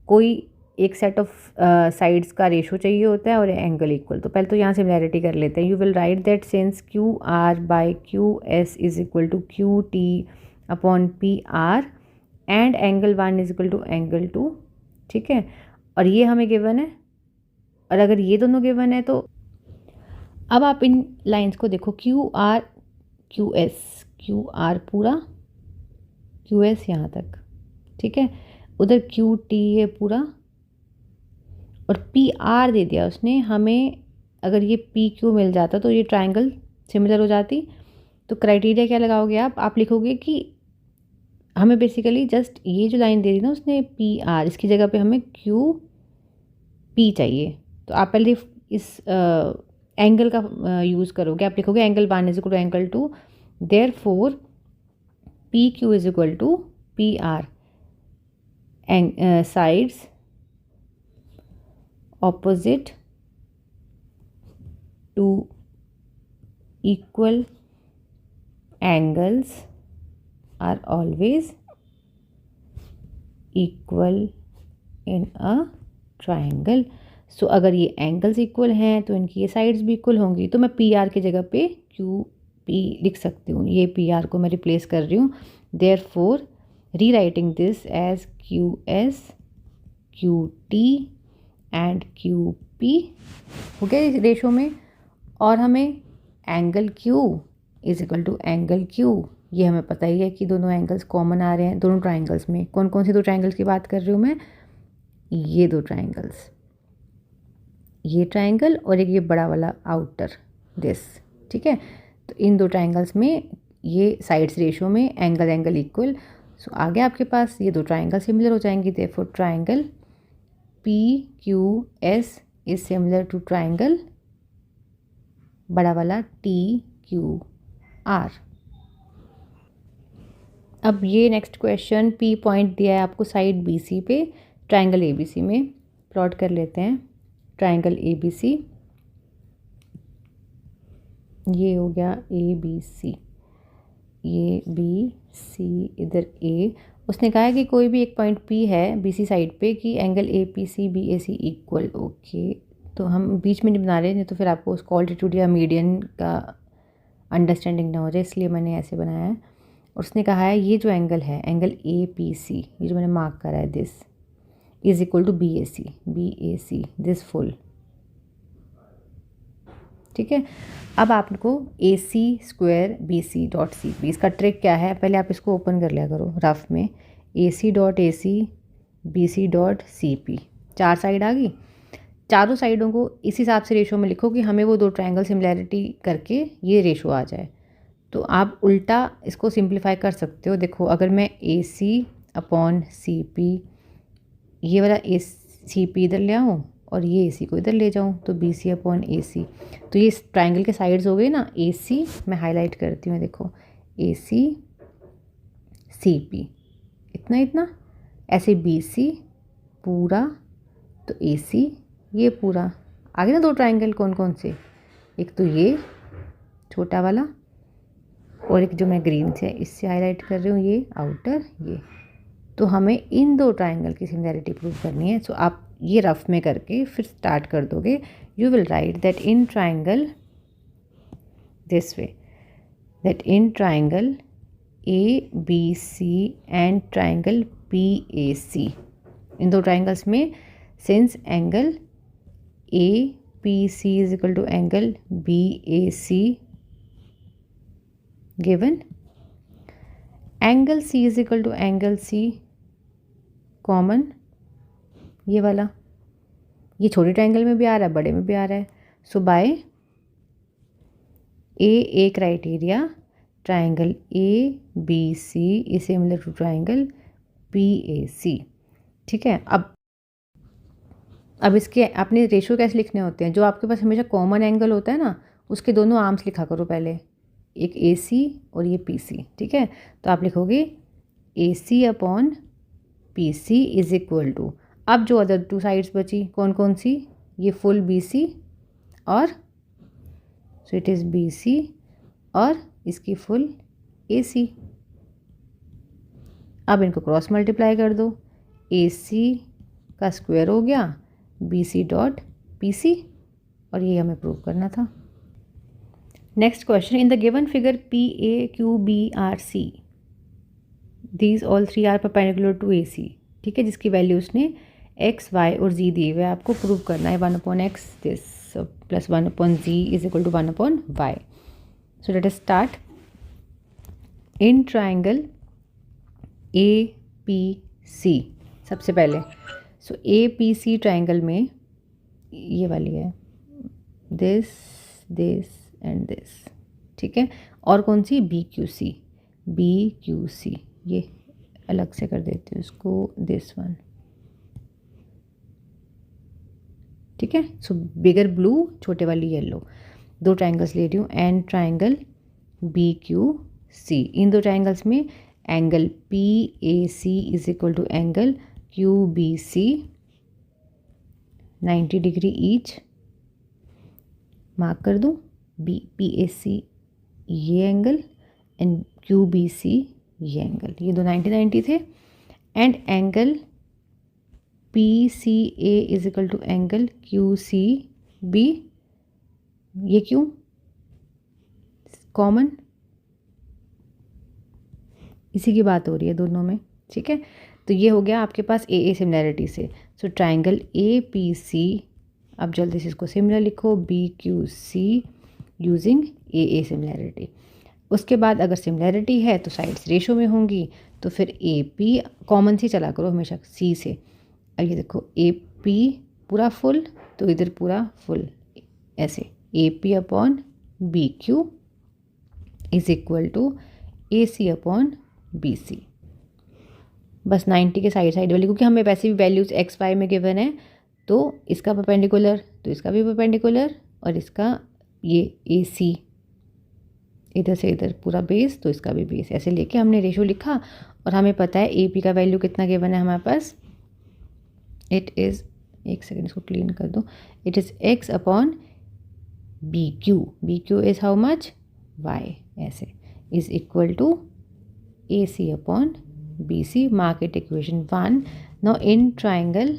कोई एक सेट ऑफ साइड्स का रेशो चाहिए होता है और एंगल इक्वल. तो पहले तो यहाँ सिमिलैरिटी कर लेते हैं. You will write that since Q R by Q S is equal to Q T upon P R and angle 1 is equal to angle 2. ठीक है, और ये हमें गिवन है, और अगर ये दोनों गिवन है तो अब आप इन लाइंस को देखो, Q R Q S, Q R पूरा, क्यू एस यहाँ तक. ठीक है, उधर क्यू टी है पूरा, और पी आर दे दिया उसने हमें. अगर ये पी क्यू मिल जाता तो ये ट्राइंगल सिमिलर हो जाती. तो क्राइटेरिया क्या लगाओगे आप लिखोगे कि हमें बेसिकली जस्ट ये जो लाइन दे दी ना उसने पी आर, इसकी जगह पे हमें क्यू पी चाहिए. तो आप पहले इस एंगल का यूज़ करोगे. आप लिखोगे angle 1 is equal to angle 2, therefore P Q is equal to P R, sides opposite to equal angles are always equal in a triangle. So अगर ये एंगल्स इक्वल हैं तो इनकी ये साइड्स भी इक्वल होंगी. तो मैं पी आर की जगह पे क्यू पी लिख सकती हूँ. ये पी आर को मैं रिप्लेस कर रही हूँ. Therefore rewriting this as Q S Q T and Q P हो गया इस रेशो में. और हमें angle Q is equal to angle Q, ये हमें पता ही है कि दोनों एंगल्स कॉमन आ रहे हैं दोनों ट्राइंगल्स में. कौन कौन से दो ट्राइंगल्स की बात कर रही हूँ मैं? ये दो ट्राइंगल्स, ये ट्राइंगल और एक ये बड़ा वाला आउटर दिस. ठीक है, तो इन दो ट्राइंगल्स में ये साइड्स रेशो में एंगल इक्वल. सो आगे आपके पास ये दो ट्राइंगल सिमिलर हो जाएंगे. Therefore triangle P Q S is similar to triangle बड़ा वाला टी क्यू आर. अब ये नेक्स्ट क्वेश्चन, पी पॉइंट दिया है आपको साइड बी सी पे, ट्राइंगल ए बी सी में. प्लॉट कर लेते हैं ट्राइंगल ए बी सी. ये हो गया ए बी सी, ये बी सी, इधर ए. उसने कहा है कि कोई भी एक पॉइंट पी है बी सी साइड पे कि angle A P C B A C equal. Okay, तो हम बीच में नहीं बना रहे, नहीं तो फिर आपको उसको ऑल्टीट्यूड या मीडियन का अंडरस्टैंडिंग ना हो जाए, इसलिए मैंने ऐसे बनाया है. उसने कहा है ये जो एंगल है एंगल ए पी सी, ये जो मैंने मार्क करा है this is equal to B A C this full. ठीक है, अब आपको A C square B C dot C P, इसका ट्रिक क्या है, पहले आप इसको ओपन कर लिया करो रफ में. A C dot A C B C dot C P, 4 side आ गई. चारों साइडों को इस हिसाब से रेशो में लिखो कि हमें वो दो ट्राइंगल सिमिलैरिटी करके ये रेशो आ जाए. तो आप उल्टा इसको सिंप्लीफाई कर सकते हो. देखो अगर मैं ए सी अपॉन सी पी, ये वाला ए सी पी इधर ले आऊँ और ये ए सी को इधर ले जाऊँ, तो बी सी अपॉन ए सी, तो ये ट्राइंगल के साइड्स हो गए ना. ए सी मैं हाईलाइट करती हूँ, देखो ए सी सी पी इतना इतना, ऐसे बी सी पूरा, तो ए सी ये पूरा. आगे ना दो ट्राइंगल कौन कौन से, एक तो ये छोटा वाला और एक जो मैं ग्रीन से इससे हाईलाइट कर रही हूँ ये आउटर ये. तो हमें इन दो ट्राइंगल की सिमिलैरिटी प्रूव करनी है. सो आप ये रफ में करके फिर स्टार्ट कर दोगे. You will write that in triangle this way, that in triangle A B C and triangle P A C, इन दो ट्राइंगल्स में since angle A P C is equal to angle B A C given angle C is equal to angle C common, ये वाला, ये छोटे ट्राइंगल में भी आ रहा है, बड़े में भी आ रहा है. So by a criteria triangle A B C is similar to triangle P A C. ठीक है. अब इसके आपने रेशियो कैसे लिखने होते हैं, जो आपके पास हमेशा कॉमन एंगल होता है ना, उसके दोनों आर्म्स लिखा करो पहले, एक ए सी और ये पी सी. ठीक है. तो आप लिखोगे A C upon P C is equal to, अब जो अदर टू साइड्स बची कौन कौन सी, ये फुल बी सी और so it is B C और इसकी फुल ए सी. अब इनको क्रॉस मल्टीप्लाई कर दो, ए सी का स्क्वायर हो गया B C dot P C, और ये हमें प्रूव करना था. Next question, in the given figure P A Q B R C these all three are perpendicular to A C. ठीक है, जिसकी वैल्यू उसने एक्स वाई और जी दिए हुए, आपको प्रूव करना है 1/x this plus 1/z is equal to 1/y. So let us start. In triangle A P C सबसे पहले, सो ए पी सी ट्राइंगल में ये वाली है, दिस दिस एंड दिस. ठीक है. और कौन सी, B Q C, B Q C, ये अलग से कर देती हूँ इसको, दिस वन. ठीक है. सो बिगर ब्लू, छोटे वाली येलो, दो ट्राइंगल्स ले रही हूँ. And triangle B Q C, इन दो ट्राइंगल्स में angle P A C is equal to angle Q B C 90 degree each. Mark कर दूँ, बी पी ए सी ये angle and Q B C ये एंगल, ये दो 90 थे. And angle P C A is equal to angle Q C B, ये क्यों, कॉमन, इसी की बात हो रही है दोनों में. ठीक है. तो ये हो गया आपके पास ए सिमिलैरिटी से. सो ट्राइंगल ए पी सी, अब जल्दी से इसको सिमिलर लिखो, बी क्यू सी यूजिंग ए सिमिलैरिटी. उसके बाद अगर सिमिलैरिटी है तो साइड्स रेशो में होंगी, तो फिर ए पी कॉमन सी चला करो हमेशा सी से. अब ये देखो ए पी पूरा फुल, तो इधर पूरा फुल, ऐसे A P upon B Q is equal to A C upon B C. बस 90 के साइड साइड वाली, क्योंकि हमें वैसे भी वैल्यूज़ एक्स वाई में गिवन है, तो इसका परपेंडिकुलर तो इसका भी परपेंडिकुलर, और इसका ये ए सी इधर से इधर पूरा बेस, तो इसका भी बेस, ऐसे लेके हमने रेशो लिखा. और हमें पता है ए पी का वैल्यू कितना गिवन है हमारे पास, इट इज़, एक सेकेंड इसको क्लीन कर दो, it is x upon B Q is how much, y, ऐसे, is equal to A C upon B C. Mark it equation 1. Now in triangle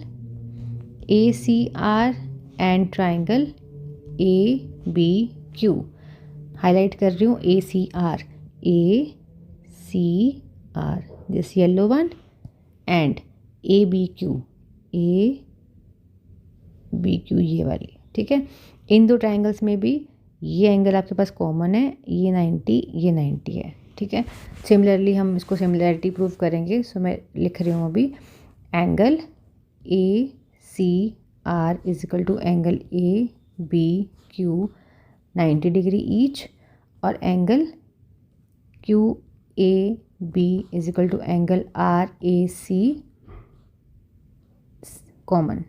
A C R and triangle A B Q, highlight कर रही हूँ A C R, this yellow one, and A B Q ये वाली. ठीक है. इन दो ट्राइंगल्स में भी ये एंगल आपके पास कॉमन है, ये 90 है. ठीक है. सिमिलरली हम इसको सिमिलैरिटी प्रूव करेंगे. सो मैं लिख रही हूँ अभी, angle A C R is equal to angle A B Q 90 degree each, और angle Q A B is equal to angle R A C common.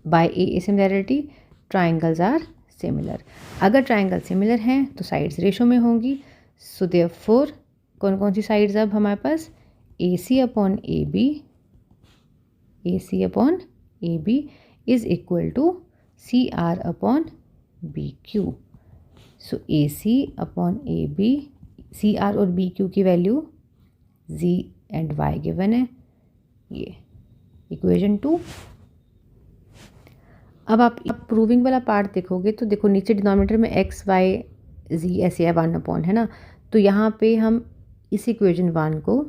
By A similarity triangles are similar. अगर ट्राइंगल सिमिलर हैं तो साइड्स रेशो में होंगी. सो देयरफॉर कौन कौन सी साइड्स अब हमारे पास, A C upon A B is equal to C R upon B Q. So A C upon A B, C R और बी क्यू की value G and y given है, ये इक्वेशन 2. अब आप प्रूविंग वाला पार्ट देखोगे तो देखो नीचे डिनोमिनेटर में एक्स वाई जी ऐसे है 1 है ना, तो यहाँ पे हम इस इक्वेशन 1 को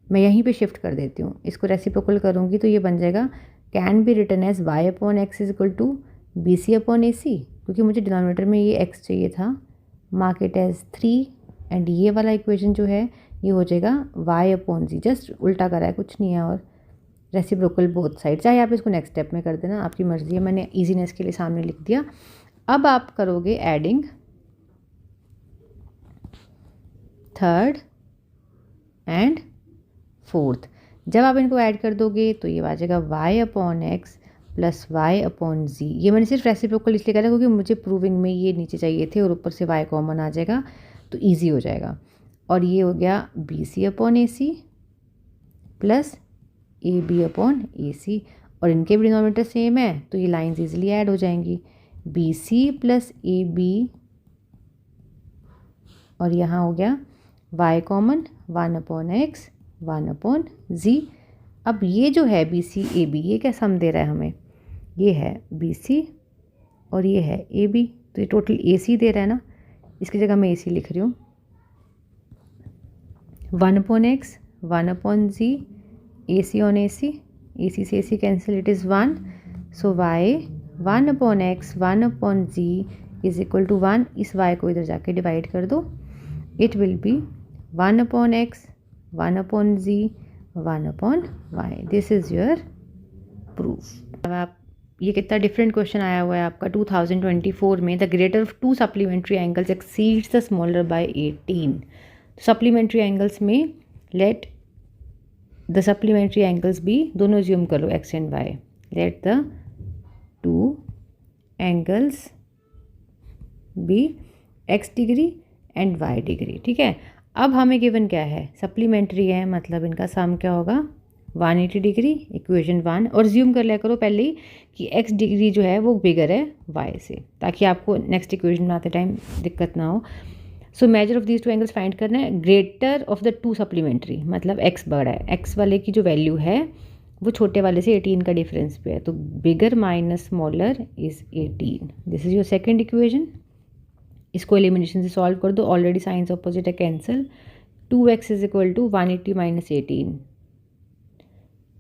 मैं यहीं पे शिफ्ट कर देती हूँ. इसको रेसिप्रोकल करूँगी तो ये बन जाएगा can be written as y upon x is equal to B C upon A C, क्योंकि मुझे डिनोमिनेटर में ये एक्स चाहिए था मार्क इट एज 3 एंड ये वाला इक्वेशन जो है ये हो जाएगा y/z, जस्ट उल्टा करा है, कुछ नहीं है, और रेसिप्रोकल बोथ साइड। चाहे आप इसको नेक्स्ट स्टेप में कर देना, आपकी मर्जी है, मैंने ईजीनेस के लिए सामने लिख दिया। अब आप करोगे एडिंग थर्ड एंड फोर्थ। जब आप इनको ऐड कर दोगे तो ये आ जाएगा y/x प्लस y/z। ये मैंने सिर्फ रेसिप्रोकल इसलिए करा क्योंकि मुझे प्रूविंग में ये नीचे चाहिए थे और ऊपर से y कॉमन आ जाएगा तो ईजी हो जाएगा। और ये हो गया BC/AC प्लस AB/AC, और इनके भी डिनोमिनेटर सेम है तो ये लाइंस इजीली ऐड हो जाएंगी। BC प्लस AB, और यहाँ हो गया y कॉमन 1/x 1/z। अब ये जो है BC/AB ये क्या सम दे रहा है हमें, ये है BC और ये है AB, तो ये टोटल AC दे रहा है ना, इसकी जगह मैं AC लिख रही हूँ। 1/x 1/z, AC on AC, AC से AC cancel, it is 1, so y 1/x 1/z is equal to 1। इस y को इधर जाके डिवाइड कर दो, it will be 1/x 1/z 1/y। This is your proof. अब आप ये कितना डिफरेंट क्वेश्चन आया हुआ है आपका 2024 में। The greater of two supplementary angles exceeds the smaller by 18। Supplementary angles में लेट द सप्लीमेंट्री एंगल्स भी, दोनों ज्यूम करो x and y, let the two angles be x degree and y degree. ठीक है, अब हमें गिवन क्या है, सप्लीमेंट्री है, मतलब इनका सम क्या होगा 180 डिग्री, इक्वेशन 1। और ज्यूम कर लिया करो पहले ही कि x डिग्री जो है वो बिगर है y से, ताकि आपको नेक्स्ट इक्वेशन बनाते टाइम दिक्कत ना हो। So measure of these two angles find करना है। Greater of the two supplementary मतलब x बड़ा है, x वाले की जो वैल्यू है वो छोटे वाले से 18 का डिफरेंस पे है, तो bigger minus smaller is 18। This is your second equation. इसको एलिमिनेशन से सॉल्व कर दो, ऑलरेडी साइंस ऑपोजिट है, cancel. 2x is equal to 180 minus 18,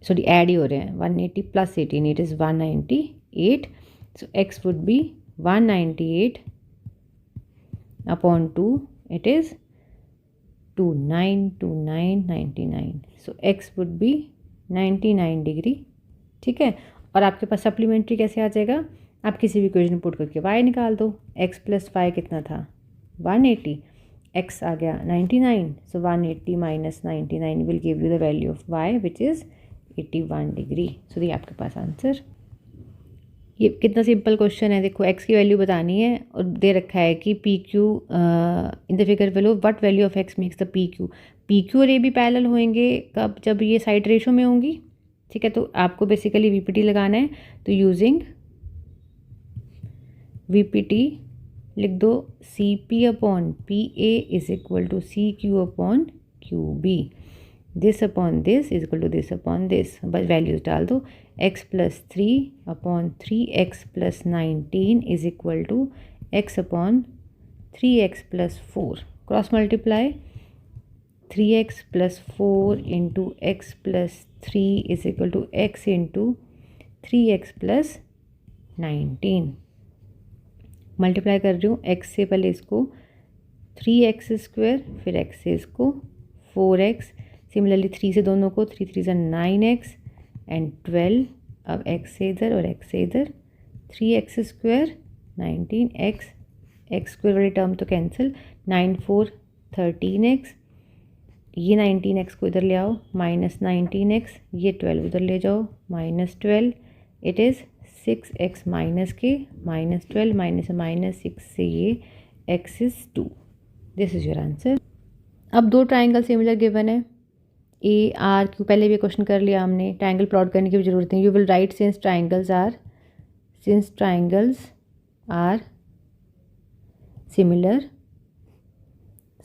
sorry add ही हो रहे हैं, 180 plus 18, it is 198। So x would be 198 upon 2, it is 292999। So x would be 99 degree. ठीक है, और आपके पास सप्लीमेंट्री कैसे आ जाएगा, आप किसी भी इक्वेशन पुट करके y निकाल दो। x प्लस y कितना था 180, x आ गया 99, so 180 minus 99 will give you the value of y which is 81 degree. So ये आपके पास आंसर। ये कितना सिंपल क्वेश्चन है, देखो x की वैल्यू बतानी है और दे रखा है कि PQ in the figure below what value of x makes the PQ और AB पैरेलल होंगे कब, जब ये साइड रेशो में होंगी। ठीक है, तो आपको बेसिकली VPT लगाना है, तो यूजिंग VPT लिख दो CP/PA is equal to CQ upon QB, this upon this is equal to this upon this. बस वैल्यूज डाल दो, x plus 3 upon 3x plus 19 is equal to x upon 3x plus 4। Cross multiply 3x plus 4 into x plus 3 is equal to x into 3x plus 19। Multiply कर रही हूँ x से पहले इसको 3x² फिर x से इसको 4x, सिमिलरली 3 से दोनों को 3 3 9x एंड 12। अब x से इधर और x से इधर 3x² 19x, x² वाली टर्म तो कैंसिल, 9 4 13x, ये 19x को इधर ले आओ माइनस 19x, ये 12 उधर ले जाओ minus 12, it is 6x minus के माइनस 12 माइनस माइनस 6 से ये x is 2। This is your answer. अब दो ट्राइंगल सिमिलर गिवन है ARQ, पहले भी क्वेश्चन कर लिया हमने, ट्राइंगल प्लॉट करने की भी जरूरत नहीं। You will write since triangles are similar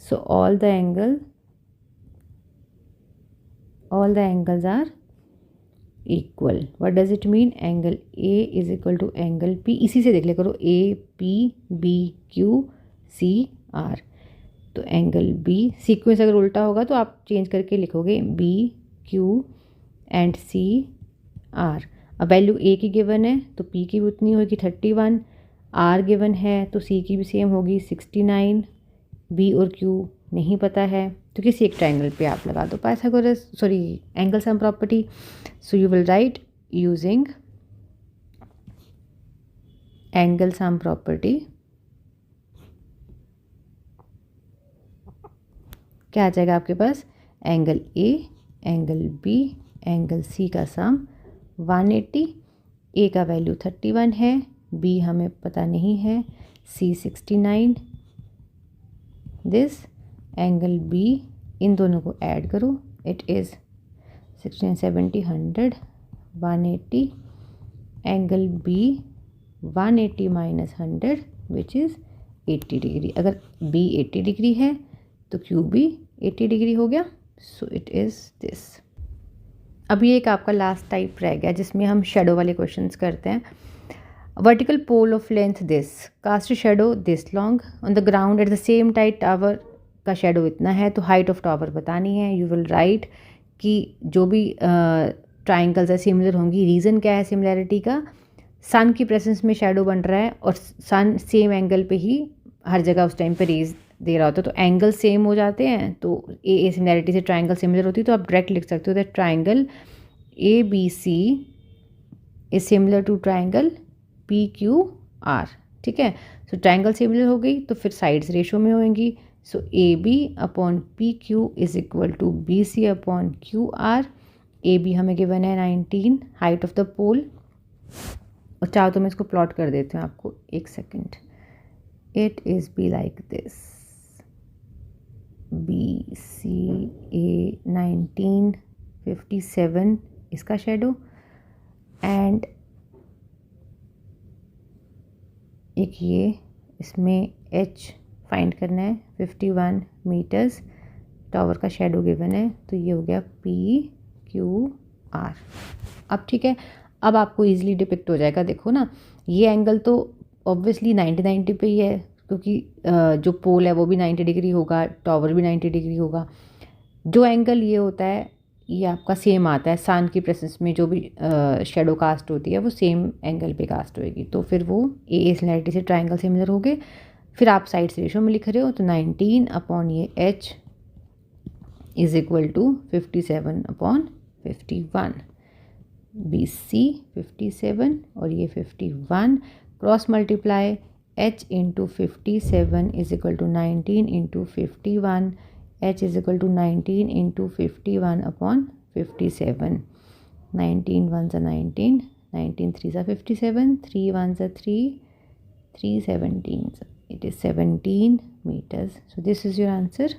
so all the angles are equal. What does it mean, angle A is equal to angle P, इसी से देख ले करो APBQCR। तो एंगल B सीक्वेंस अगर उल्टा होगा तो आप चेंज करके लिखोगे BQ एंड CR। अब वैल्यू A की गिवन है तो P की भी उतनी होगी 31, आर गिवन है तो सी की भी सेम होगी 69, बी और क्यू नहीं पता है तो किसी एक ट्रायंगल पे आप लगा दो Pythagoras angle sum property. So you will write using angle sum property. क्या आ जाएगा आपके पास? Angle A, angle B, angle C का सम 180. ए का वैल्यू 31 है, बी हमें पता नहीं है, सी 69. दिस एंगल बी, इन दोनों को ऐड करो, it is 16, 70, 100, 180. Angle B 180 minus 100 which is 80 degree. अगर बी 80 डिग्री है तो क्यू भी 80 डिग्री हो गया. So it is this. अभी एक आपका लास्ट टाइप रह गया जिसमें हम शेडो वाले क्वेश्चंस करते हैं. Vertical pole of length this, cast shadow this long on the ground at the same time tower का शेडो इतना है तो हाइट ऑफ टावर बतानी है. यू विल राइट कि जो भी ट्राइंगल्स है सिमिलर होंगी. रीज़न क्या है सिमिलैरिटी का? सन की प्रेजेंस में शेडो बन रहा है और सन सेम एंगल पे ही हर जगह उस टाइम पे रेज दे रहा होता है तो एंगल सेम हो जाते हैं. तो ए सिमिलैरिटी से ट्राइंगल सिमिलर होती है तो आप डायरेक्ट लिख सकते हो that triangle A B C is similar to triangle P Q R. ठीक है. सो ट्राइंगल सिमिलर हो गई तो फिर साइड्स रेशो में होंगी. So A B upon P Q is equal to B C upon Q R. A B हमें गिवन है 19 हाइट ऑफ द पोल. और चाहो तो मैं इसको प्लॉट कर देती हूँ आपको, एक second. It is be like this, B C A 19, 57 इसका शेडो एंड एक ये इसमें एच फाइंड करना है 51 मीटर्स. टावर का शेडो गिवन है तो ये हो गया पी क्यू आर. अब ठीक है, अब आपको इजीली डिपिक्ट हो जाएगा. देखो ना, ये एंगल तो ऑब्वियसली 90 पे ही है क्योंकि जो पोल है वो भी 90 डिग्री होगा, टावर भी 90 डिग्री होगा. जो एंगल ये होता है ये आपका सेम आता है. सन की प्रेजेंस में जो भी शेडो कास्ट होती है वो सेम एंगल पे कास्ट होएगी तो फिर वो ए सिमिलैरिटी से ट्राइंगल सिमिलर हो गए. फिर आप साइड रेशो में लिख रहे हो तो 19 अपॉन ये H is equal to 57 upon 51. B C 57 और ये 51 cross multiply h into 57 is equal to 19 into 51. h is equal to 19 into 51 upon 57. 19 1 ज़ा 19, 19 3 ज़ा 57, 3 1 ज़ा 3, 3 17. It is 17 metres. So this is your answer.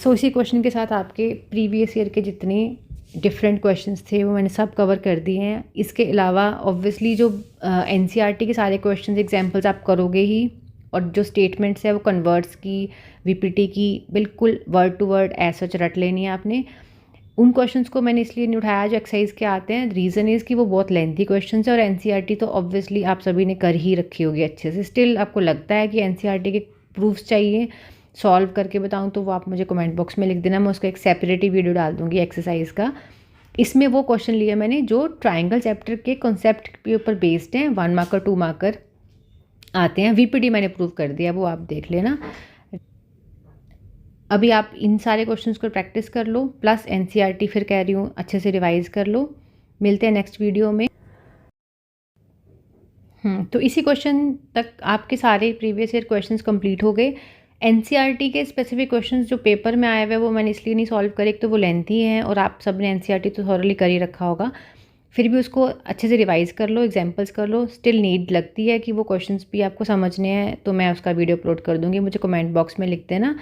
So इसी क्वेश्चन के साथ आपके प्रीवियस ईयर के जितने डिफरेंट क्वेश्चंस थे वो मैंने सब कवर कर दिए हैं. इसके अलावा ऑब्वियसली जो एनसीईआरटी के सारे क्वेश्चंस एग्जांपल्स आप करोगे ही और जो स्टेटमेंट्स है वो कन्वर्ट्स की, वीपीटी की बिल्कुल वर्ड टू वर्ड ऐसा रट लेनी है आपने. उन क्वेश्चंस को मैंने इसलिए नहीं उठाया जो एक्सरसाइज के आते हैं. रीज़न इज़ कि वो बहुत लेंथी क्वेश्चंस है और एनसीईआरटी तो ऑब्वियसली आप सभी ने कर ही रखी होगी अच्छे से. स्टिल आपको लगता है कि एनसीईआरटी के प्रूफ्स चाहिए सॉल्व करके बताऊं तो वो आप मुझे कमेंट बॉक्स में लिख देना. मैं उसका एक सेपरेट ही वीडियो डाल दूंगी एक्सरसाइज का. इसमें वो क्वेश्चन लिए मैंने जो ट्राइंगल चैप्टर के कॉन्सेप्ट के ऊपर बेस्ड हैं. 1 मार्कर 2 मार्कर आते हैं. वीपीटी मैंने प्रूव कर दिया, वो आप देख लेना. अभी आप इन सारे क्वेश्चंस को प्रैक्टिस कर लो प्लस एनसीईआरटी फिर कह रही हूँ अच्छे से रिवाइज कर लो. मिलते हैं नेक्स्ट वीडियो में. तो इसी क्वेश्चन तक आपके सारे प्रीवियस ईयर क्वेश्चंस कंप्लीट हो गए. एनसीईआरटी के स्पेसिफिक क्वेश्चंस जो पेपर में आए हुए हैं वो मैंने इसलिए नहीं सॉल्व करे, एक तो वो लेंथी हैं और आप सब ने एनसीईआरटी तो थॉरली कर ही रखा होगा. फिर भी उसको अच्छे से रिवाइज़ कर लो, एग्जांपल्स कर लो. स्टिल नीड लगती है कि वो क्वेश्चंस भी आपको समझने हैं तो मैं उसका वीडियो अपलोड कर दूँगी. मुझे कमेंट बॉक्स में लिख देना.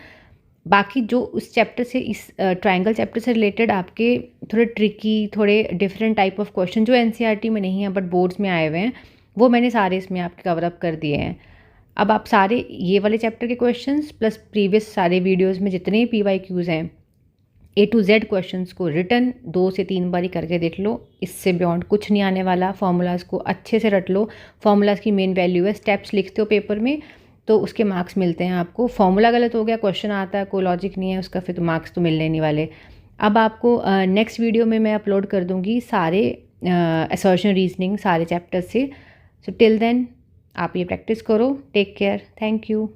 बाकी जो उस चैप्टर से, इस ट्राइंगल चैप्टर से रिलेटेड आपके थोड़े ट्रिकी, थोड़े डिफरेंट टाइप ऑफ क्वेश्चन जो एनसीईआरटी में नहीं है बट बोर्ड्स में आए हुए हैं वो मैंने सारे इसमें आपके कवर अप कर दिए हैं. अब आप सारे ये वाले चैप्टर के क्वेश्चंस प्लस प्रीवियस सारे वीडियोस में जितने PYQs हैं A to Z क्वेश्चंस को रिटर्न 2 से 3 बारी करके देख लो. इससे बियॉन्ड कुछ नहीं आने वाला. फार्मूलाज को अच्छे से रट लो. फार्मूलाज की मेन वैल्यू है. स्टेप्स लिखते हो पेपर में तो उसके मार्क्स मिलते हैं आपको. फार्मूला गलत हो गया, क्वेश्चन आता है, कोई लॉजिक नहीं है उसका, फिर तो मार्क्स तो मिलने नहीं वाले. अब आपको नेक्स्ट वीडियो में मैं अपलोड कर दूँगी सारे असर्शन रीजनिंग सारे चैप्टर से. सो टिल देन आप ये प्रैक्टिस करो। Take care. Thank you.